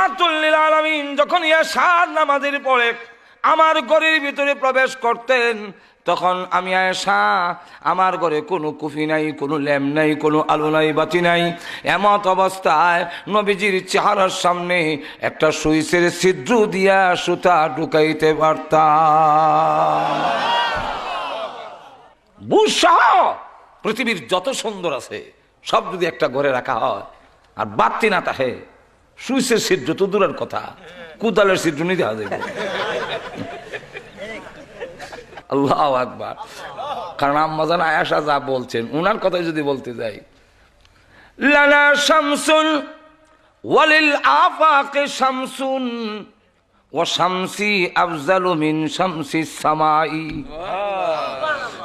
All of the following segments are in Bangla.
রাহমাতুল লিল আলামিন যখন এশার নামাজের পরে আমার ঘরের ভিতরে প্রবেশ করতেন, তখন আমি আয়েশা, আমার ঘরে কোনো কুফি নাই, কোনো ল্যাম্প নাই, কোনো আলো নাই, বাতি নাই। এমত অবস্থায় নবীজির চেহারার সামনে একটা সুইচের ছিদ্র দিয়া সুতা ঢুকাইতে পারতাম। বুঝা পৃথিবীর যত সুন্দর আছে সব যদি একটা ঘরে রাখা হয় আর বাতি না থাকে, সুইচের ছিদ্র তো দূরের কথা, কুদালের ছিদ্র নিতে হবে। আল্লাহু আকবার। কারণ আম্মাজান আয়েশা যা বলছেন উনার কথাই যদি বলতে যাই, লানা শামসুন ওয়ালিল আফাকে শামসুন ওয়া শামসি আফজালু মিন শামসিস সামাই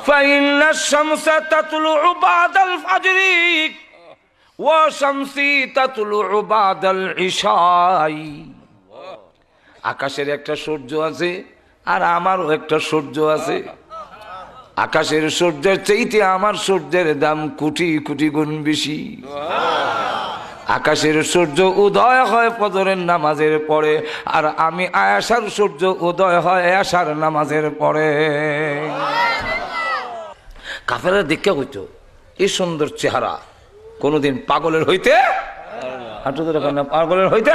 ফাইন্না শামসা তাতলুউ বাদাল ফাজরি ওয়া শামসি তাতলুউ বাদাল ইশাই। আকাশের একটা সূর্য আছে আর আমারও একটা সূর্য আছে। আকাশের সূর্যের চাইতে আমার সূর্যের দাম কোটি কোটি গুণ বেশি। আকাশের সূর্য উদয় হয় ফজরের নামাজের পরে, আর আমি আয়েশার সূর্য উদয় হয় এশার নামাজের পরে। কাফেররা দেখে হইতো এই সুন্দর চেহারা কোনদিন পাগলের হইতে, হাঁটু ধরে না, পাগলের হইতে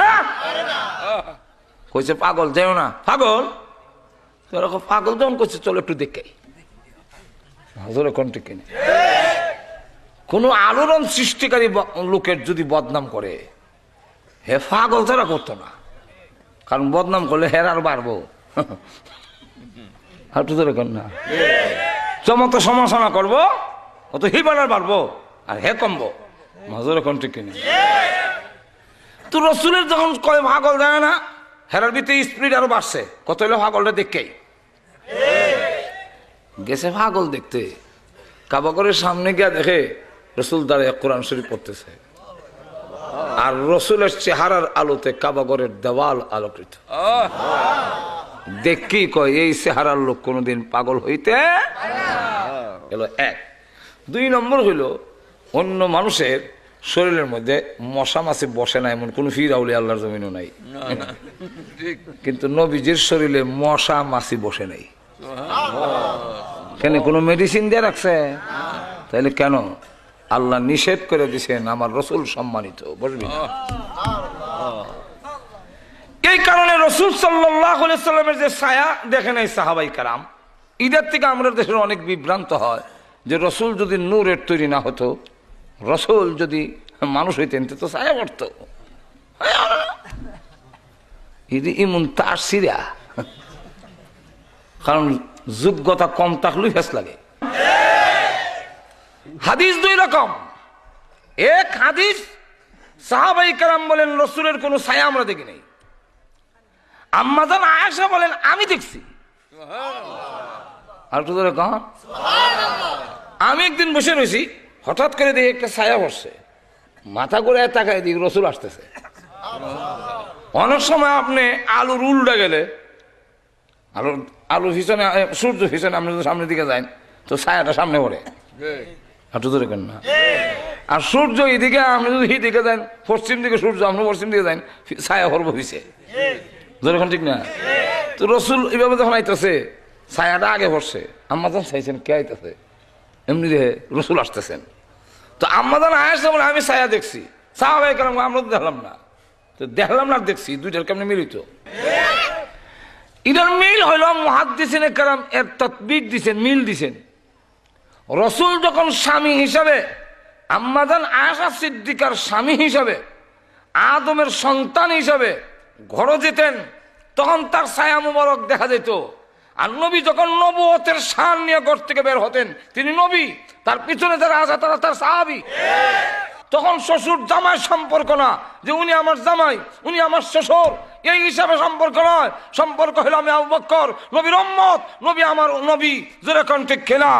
কইছে পাগল যেও না, পাগল পাগল যখন করছে চলো একটু দেখে কোন আলোড়ন সৃষ্টিকারী লোকের যদি বদনাম করে, হে পাগল তারা করতো না, কারণ বদনাম করলে হের আর বাড়বো। হাঁটু ধরে কর না, যত সমালোচনা করবো অত হিবার আর বাড়বো আর হে কমবো। মাজরে কোন ঠিক কিনে তো রসুলের যখন কয় পাগল যায় না, হেরার ভিতরে স্পিড আরো বাড়ছে। কত হলো পাগলটা দেখেই গেছে পাগল দেখতে, কাবাগরের সামনে গিয়া দেখে রসুল দাঁড়িয়ে কোরআন শরীফ পড়তেছে, আর রসুলের চেহারার আলোতে কাবাগরের দেওয়াল আলোকিত। দেখি কয় এই চেহারার লোক কোনোদিন পাগল হইতে এলো। এক, দুই নম্বর হইল অন্য মানুষের শরীরের মধ্যে মশা মাছি বসে না এমন কোন ফিরাউলি আল্লাহর জমিনও নাই, কিন্তু নবীজির শরীরে মশা মাছি বসে নাই। কেন? কোনো মেডিসিন দিয়ে রাখছে? তাহলে কেন? আল্লাহ নিষেধ করে দিছেন আমার রসুল সম্মানিত, বসবি না। এই কারণে রসুল সাল্লাল্লাহু আলাইহি সাল্লামের যে ছায়া দেখে নাই সাহাবাই কারাম, ঈদের থেকে আমরা দেশের অনেক বিভ্রান্ত হয় যে রসুল যদি নূরের তৈরি না হতো, রসুল যদি মানুষ হইতেন তো ছায়া পড়তো। ইমন তার সিরা, কারণ যোগ্যতা কম থাকলেই ফেস লাগে। হাদিস দুই রকম। এক হাদিস সাহাবাই কেরাম বলেন রসুলের কোন ছায়া আমরা দেখি নাই। আম্মাজান আয়েশা বলেন আমি দেখছি। আর তো ধরে কন, আমি একদিন বসে রয়েছি, হঠাৎ করে দেখি একটা ছায়া বসছে, মাথা করে তাকায় দিক রসুল আসতেছে। অনেক সময় আপনি আলুর উল্টা গেলে, আলু পিছনে সূর্য পিছনে আপনি যদি সামনের দিকে যান তো ছায়াটা সামনে পড়ে, হাঁটু ধরে কেন না। আর সূর্য এইদিকে আপনি যদি এইদিকে যান, পশ্চিম দিকে সূর্য আপনি পশ্চিম দিকে যান, ছায়া হরব পিছে, ধরেন ঠিক না? তো রসুল এইভাবে যখন আইতেছে ছায়াটা আগে পড়ছে, আম্মাজান চাইছেন কে আইতেছে, এমনি রে রসুল আসতেছেন। তো আম্মাজান আয়েশা বলে আমি ছায়া দেখছি। সাহাবায়ে কেরাম আমরা তো দেখলাম না। তো দেখলাম না দেখছি, দুইটার কেমনে মিলিত? এটার মিল হইল মুহাদ্দিসিনে কেরাম এর তাতবিক দিছেন, মিল দিছেন। রসুল যখন স্বামী হিসাবে, আম্মাজান আয়েশা সিদ্দিকার স্বামী হিসাবে, আদমের সন্তান হিসাবে ঘরে যেতেন, তখন তার ছায়া মুবারক দেখা যেত। আর নবী যখন নবুয়তের শান নিয়ে ঘর থেকে বের হতেন, তিনি নবী, তার পিছনে যারা আছে তারা তার সাহাবী। তখন শ্বশুর জামাই সম্পর্ক না যে উনি আমার জামাই, উনি আমার শ্বশুর, এই হিসাবে সম্পর্ক নয়, সম্পর্ক হলো আমি আবু বকর নবীর উম্মত, নবী আমার নবী, যেরকম ঠিক কিনা?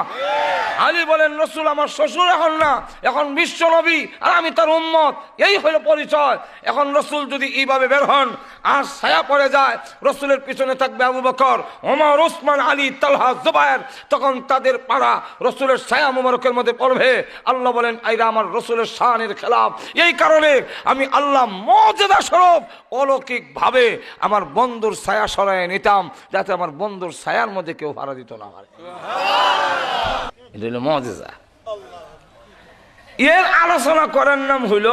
আলী বলেন রসুল আমার শ্বশুর এখন না, এখন বিশ্ব নবী আর আমি তার উম্মত, এই হলো পরিচয়। এখন রসুল যদি এইভাবে বের হন আর ছায়া পড়ে যায়, রসুলের পিছনে থাকবে আবু বকর, ওমর, ওসমান, আলী, তালহা, জুবায়ের, তখন তাদের পাড়া রসুলের ছায়া মুবারকের মধ্যে পড়বে। আল্লাহ বলেন এরা আমার রসুলের শানের খেলাফ। এই কারণে আমি আল্লাহ মর্যাদা স্বরূপ অলৌকিক ভাবে আমার বন্ধুর ছায়া সরায় নিতাম, যাতে আমার বন্ধুর ছায়ার মধ্যে কেউ ভাড়া দিত না পারে। এটা হলো মর্যাদা। এর আলোচনা করার নাম হইল